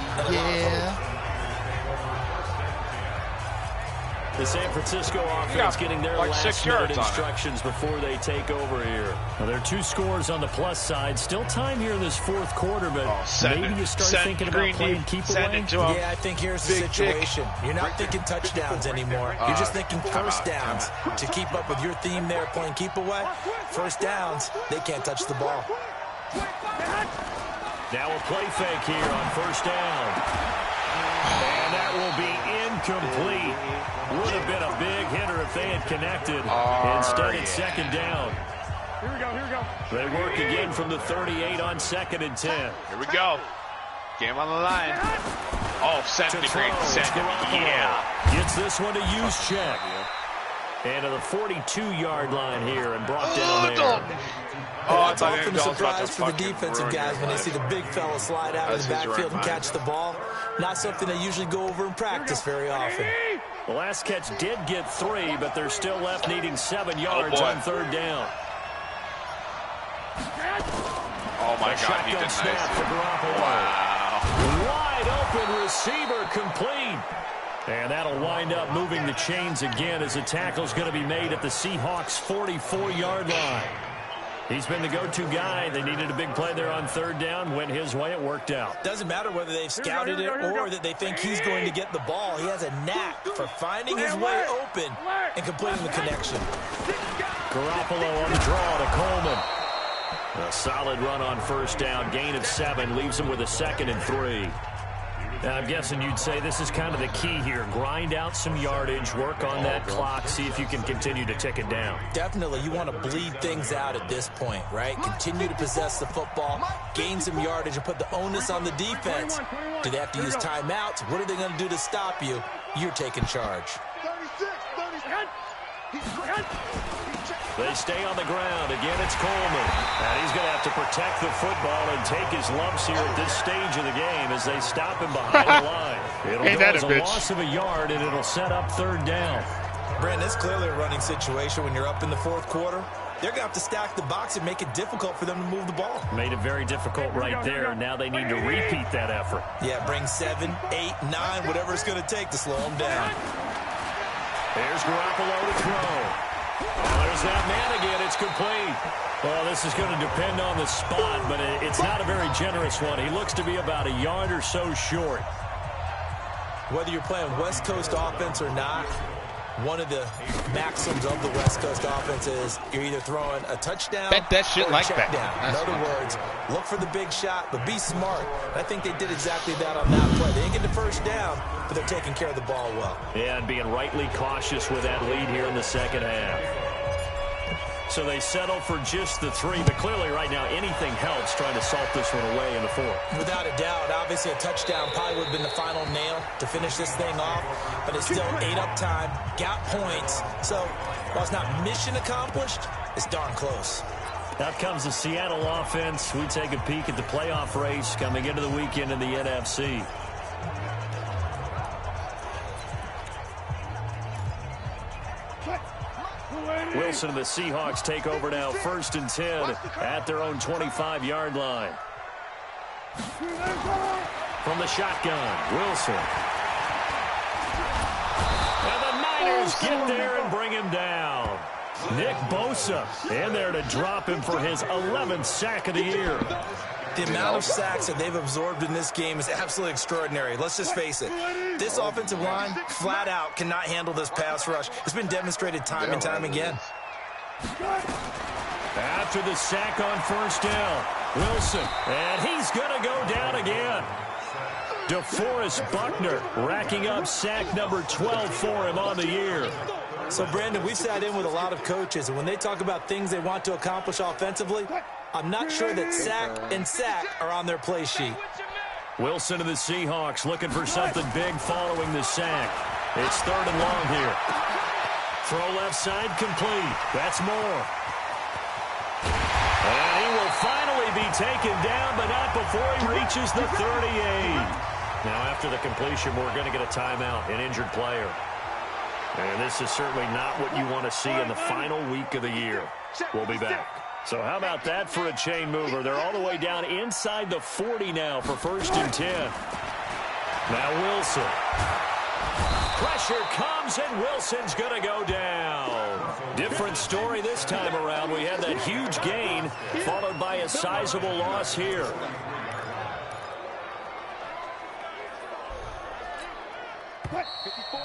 The San Francisco offense getting their last-minute instructions before they take over here. Well, there are 2 scores on the plus side. Still time here in this 4th quarter, but maybe you start thinking about playing keep away. Yeah, I think here's the situation. You're not thinking touchdowns anymore. You're just thinking first downs. To keep up with your theme there, playing keep away, first downs, they can't touch the ball. Now a play fake here on first down. And that will be incomplete. Would have been a big hitter if they had connected. Instead, it's second down. Here we go. They work again from the 38 on 2nd and 10. Here we go. Game on the line. Oh, 70 grade second. Yeah. Gets this one to use check. And to the 42-yard line here and brought down there. It's often a surprise for the defensive guys when they see the big fella slide out of the backfield and catch the ball. Not something they usually go over in practice very often. The last catch did get 3, but they're still left needing 7 yards on third down. Oh, my God. He did nice. Wow. Wide open receiver complete. And that'll wind up moving the chains again as the tackle's going to be made at the Seahawks' 44-yard line. He's been the go-to guy. They needed a big play there on third down. Went his way. It worked out. Doesn't matter whether they've scouted it or that they think he's going to get the ball. He has a knack for finding his way open and completing the connection. Garoppolo on the draw to Coleman. A solid run on first down. Gain of 7 leaves him with a 2nd and 3. Now, I'm guessing you'd say this is kind of the key here. Grind out some yardage, work on that clock, see if you can continue to tick it down. Definitely. You want to bleed things out at this point, right? Continue to possess the football, gain some yardage, and put the onus on the defense. Do they have to use timeouts? What are they going to do to stop you? You're taking charge. They stay on the ground. Again, it's Coleman. And he's going to have to protect the football and take his lumps here at this stage of the game as they stop him behind the line. It'll go as a loss of a yard, and it'll set up third down. Brandon, it's clearly a running situation when you're up in the fourth quarter. They're going to have to stack the box and make it difficult for them to move the ball. Made it very difficult right there. Now they need to repeat that effort. Yeah, bring 7, 8, 9, whatever it's going to take to slow them down. There's Garoppolo to throw. Oh, there's that man again. It's complete. Well, this is going to depend on the spot, but it's not a very generous one. He looks to be about a yard or so short. Whether you're playing West Coast offense or not, one of the maxims of the West Coast offense is you're either throwing a touchdown Bet that shit or a like check that. down. In other words, look for the big shot, but be smart. And I think they did exactly that on that play. They didn't get the first down, but they're taking care of the ball well. Yeah, and being rightly cautious with that lead here in the second half. So they settle for just the 3, but clearly right now anything helps trying to salt this one away in the 4th. Without a doubt, obviously a touchdown probably would have been the final nail to finish this thing off, but it's still ate up time, got points. So while it's not mission accomplished, it's darn close. Out comes the Seattle offense. We take a peek at the playoff race coming into the weekend in the NFC. Wilson and the Seahawks take over now, 1st and 10 at their own 25-yard line. From the shotgun, Wilson. And the Niners get there and bring him down. Nick Bosa in there to drop him for his 11th sack of the year. The amount of sacks that they've absorbed in this game is absolutely extraordinary. Let's just face it. This offensive line, flat out, cannot handle this pass rush. It's been demonstrated time and time again. After the sack on first down, Wilson, and he's going to go down again. DeForest Buckner racking up sack number 12 for him on the year. So, Brandon, we've sat in with a lot of coaches, and when they talk about things they want to accomplish offensively, I'm not sure that sack and sack are on their play sheet. Wilson and the Seahawks looking for something big following the sack. It's 3rd and long here. Throw left side complete. That's more. And he will finally be taken down, but not before he reaches the 38. Now, after the completion, we're going to get a timeout, an injured player. And this is certainly not what you want to see in the final week of the year. We'll be back. So how about that for a chain mover? They're all the way down inside the 40 now for 1st and 10. Now Wilson. Pressure comes, and Wilson's going to go down. Different story this time around. We had that huge gain, followed by a sizable loss here.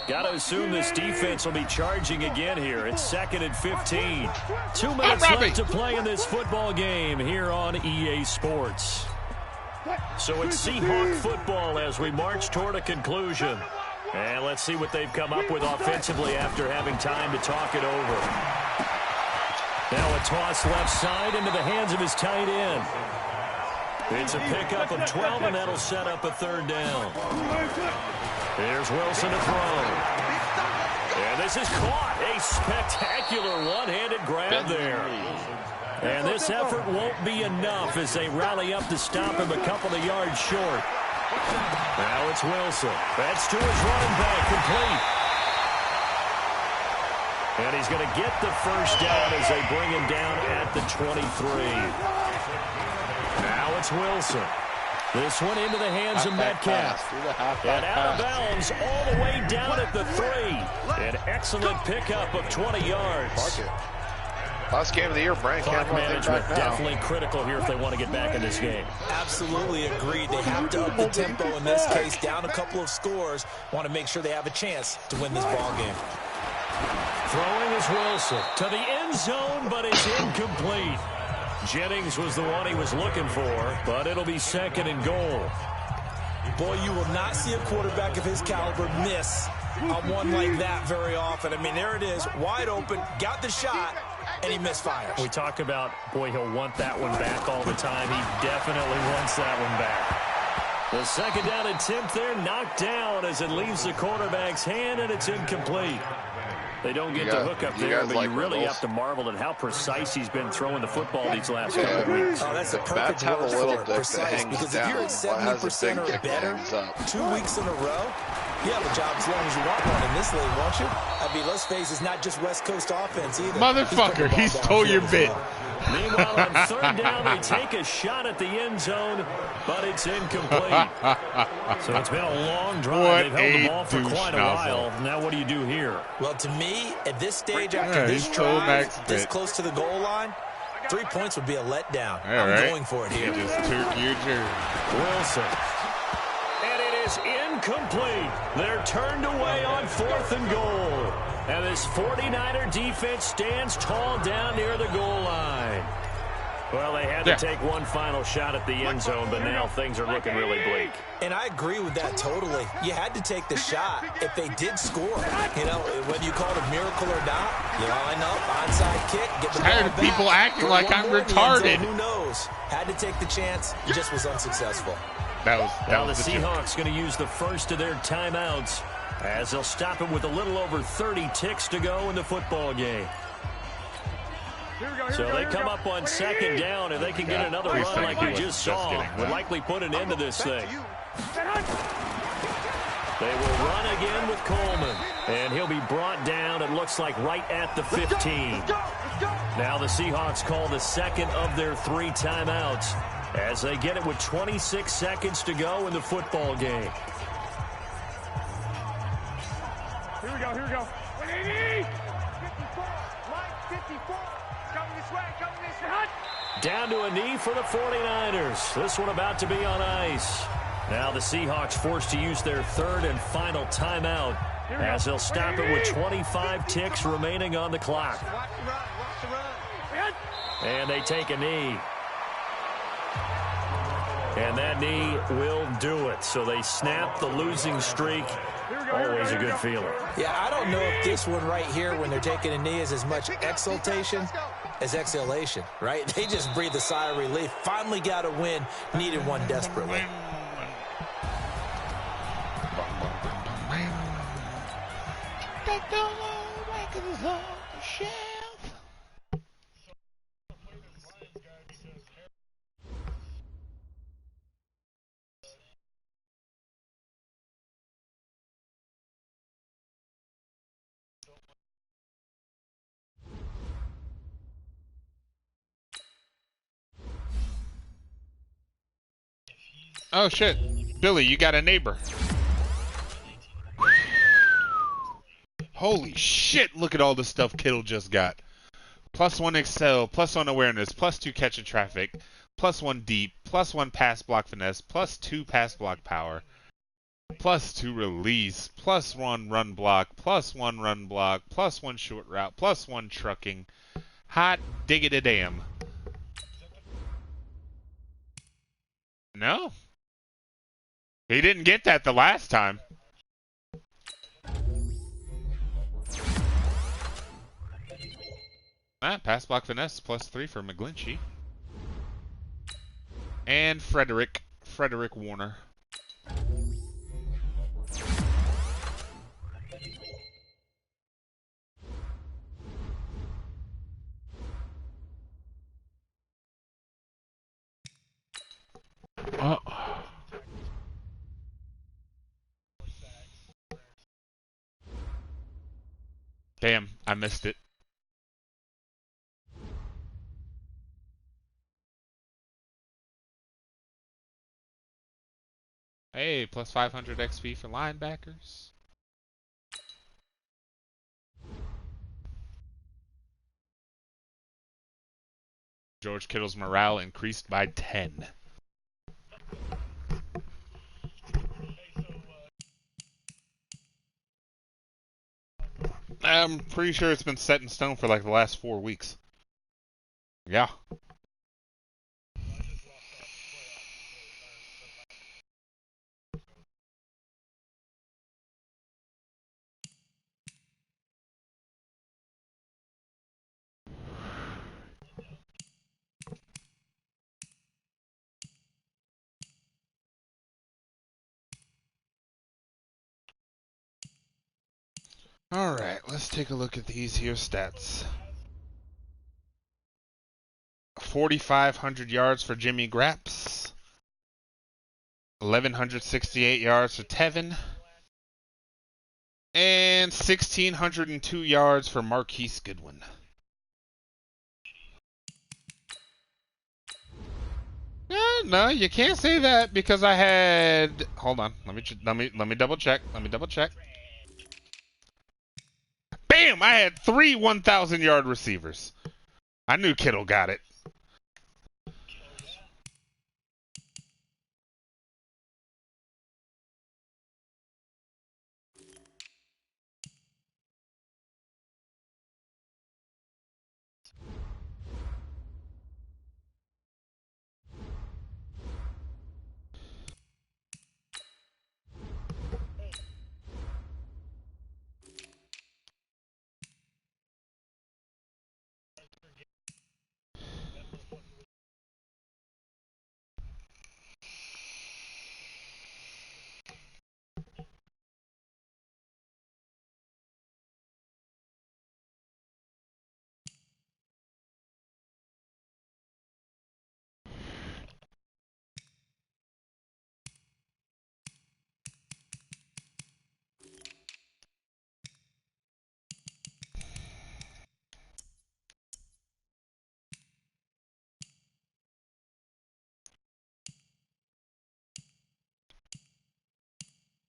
Got to assume this defense will be charging again here. It's 2nd and 15. 2 minutes left to play in this football game here on EA Sports. So it's Seahawk football as we march toward a conclusion. And let's see what they've come up with offensively after having time to talk it over. Now a toss left side into the hands of his tight end. It's a pickup of 12, and that'll set up a third down. Here's Wilson to throw. And this is caught. A spectacular one-handed grab there. And this effort won't be enough as they rally up to stop him a couple of yards short. Now it's Wilson. That's to his running back, complete. And he's going to get the first down as they bring him down at the 23. Now it's Wilson. This one into the hands of Metcalf. And out of bounds all the way down at the 3. An excellent pickup of 20 yards. Last game of the year, Brian. Clock management definitely critical here if they want to get back in this game. Absolutely agreed. They have to up the tempo in this case. Down a couple of scores. Want to make sure they have a chance to win this ball game. Throwing is Wilson to the end zone, but it's incomplete. Jennings was the one he was looking for, but it'll be second and goal. Boy, you will not see a quarterback of his caliber miss on one like that very often. I mean, there it is, wide open, got the shot, and he misfires. We talk about, boy, he'll want that one back all the time. He definitely wants that one back. The second down attempt there knocked down as it leaves the quarterback's hand, and it's incomplete. They don't get the hook up there, but you really have to marvel at how precise he's been throwing the football these last couple of weeks. Oh, that's a perfect word for it, precise. Because if you're at 70% or better 2 weeks in a row, you have a job as long as you want one in this league, won't you? I mean, let's face it, it's not just West Coast offense either. Motherfucker, he stole your bit. Meanwhile, on third down, they take a shot at the end zone, but it's incomplete. So it's been a long drive. They've held the ball for quite a while. Now what do you do here? Well, to me, at this stage after this drive, this close to the goal line, 3 points would be a letdown. I'm going for it here. Just took your turn. Wilson. And it is incomplete. They're turned away on 4th and goal. And this 49er defense stands tall down near the goal line. Well, they had to take one final shot at the end zone, but now things are looking really bleak. And I agree with that totally. You had to take the shot if they did score. You know, whether you call it a miracle or not, you line up, onside kick, get the ball back. Tired of people acting like I'm retarded. Who knows? Had to take the chance, just was unsuccessful. Now the Seahawks going to use the first of their timeouts as they'll stop him with a little over 30 ticks to go in the football game. So they come up on second down, and they can get another run like we just saw. Would likely put an end to this thing. They will run again with Coleman, and he'll be brought down, it looks like, right at the 15. Now the Seahawks call the second of their 3 timeouts as they get it with 26 seconds to go in the football game. Here we go, here we go. 180! 54, line 54. Coming this way, coming this way. Down to a knee for the 49ers. This one about to be on ice. Now the Seahawks forced to use their third and final timeout as they'll stop it with 25 ticks remaining on the clock. And they take a knee. And that knee will do it. So they snap the losing streak. Always a good feeling. Yeah, I don't know if this one right here, when they're taking a knee, is as much exultation as exhalation, right? They just breathe a sigh of relief. Finally got a win. Needed one desperately. Oh shit, Billy, you got a neighbor. Holy shit, look at all the stuff Kittle just got. +1 excel, +1 awareness, +2 catch of traffic, +1 deep, +1 pass block finesse, +2 pass block power, +2 release, +1 run block, +1 run block, +1 short route, +1 trucking. Hot diggity damn. No. He didn't get that the last time. Pass block finesse +3 for McGlinchey. And Frederick Warner. Oh. Damn, I missed it. Hey, +500 XP for linebackers. George Kittle's morale increased by 10. I'm pretty sure it's been set in stone for like the last 4 weeks. Yeah. Alright, let's take a look at these here stats. 4,500 yards for Jimmy Graps. 1,168 yards for Tevin. And 1,602 yards for Marquise Goodwin. No, you can't say that because I had. Hold on, let me double check. Bam! I had 3 1,000-yard receivers. I knew Kittle got it.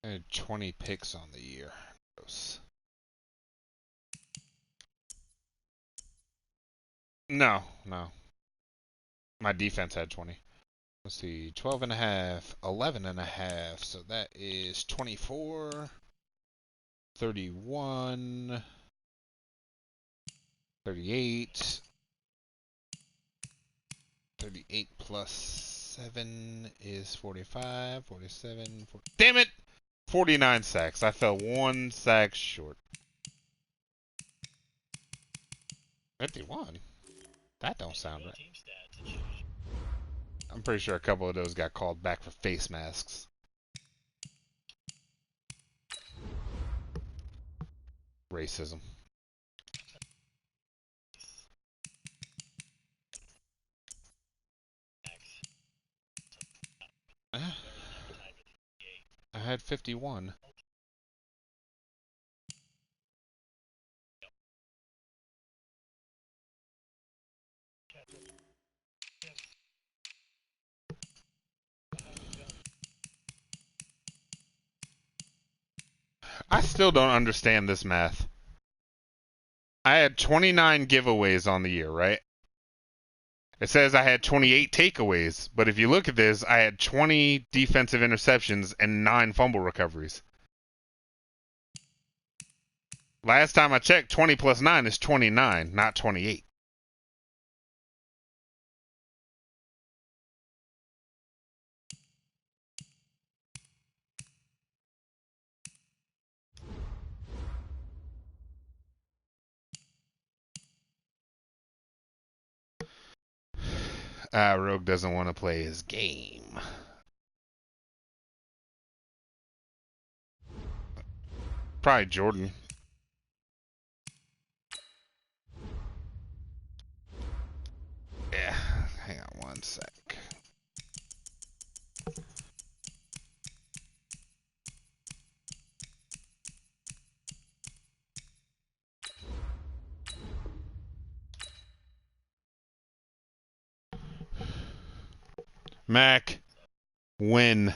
I had 20 picks on the year. Gross. No. My defense had 20. Let's see, 12 and a half, 11 and a half, so that is 24, 31, 38, 38 plus 7 is 45, 47, 40, damn it! 49 sacks. I fell 1 sack short. 51? That don't sound right. I'm pretty sure a couple of those got called back for face masks. Racism. I had 51. I still don't understand this math. I had 29 giveaways on the year, right? It says I had 28 takeaways, but if you look at this, I had 20 defensive interceptions and 9 fumble recoveries. Last time I checked, 20 plus 9 is 29, not 28. Rogue doesn't want to play his game. Probably Jordan. Yeah, hang on one sec. Mac, win.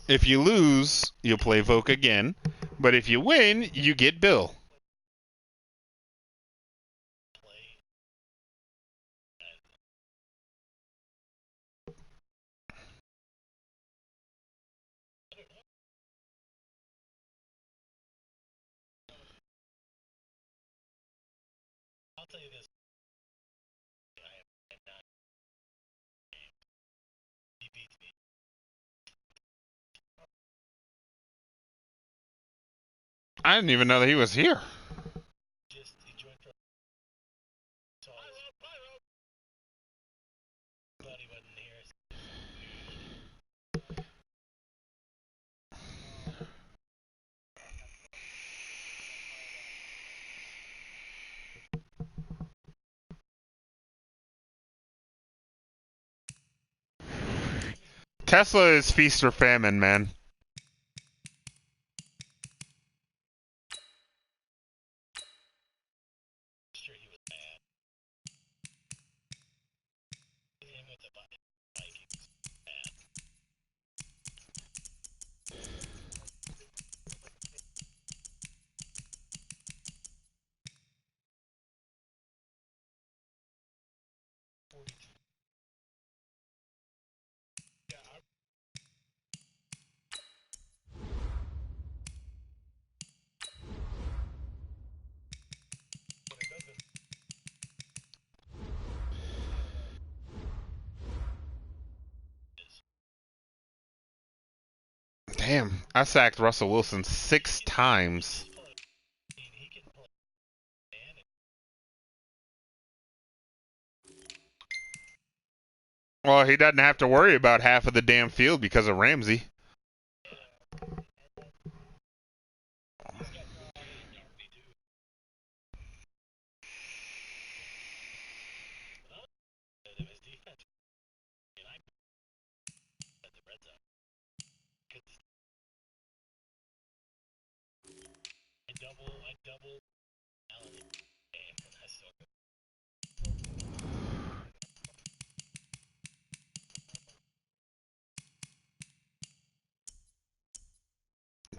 If you lose, you'll play Voke again. But if you win, you get Bill. I'll tell you this. He beats me. I didn't even know that he was here. He joined from. But he wasn't here. Tesla is feast or famine, man. Sure, he was bad. Him with the Vikings. Bad. Damn, I sacked Russell Wilson 6 times. Well, he doesn't have to worry about half of the damn field because of Ramsey. I double Allen game, and I still go.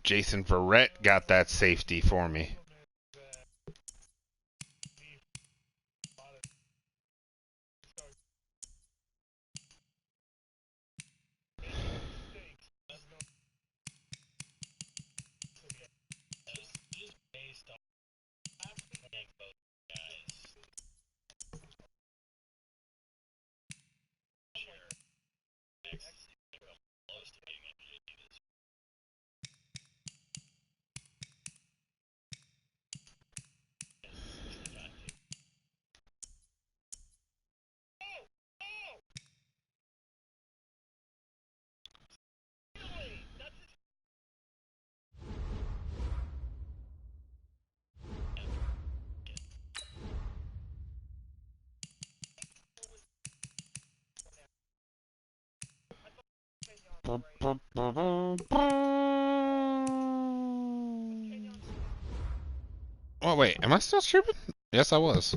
Jason Verrett got that safety for me. Oh, wait. Am I still streaming? Yes, I was.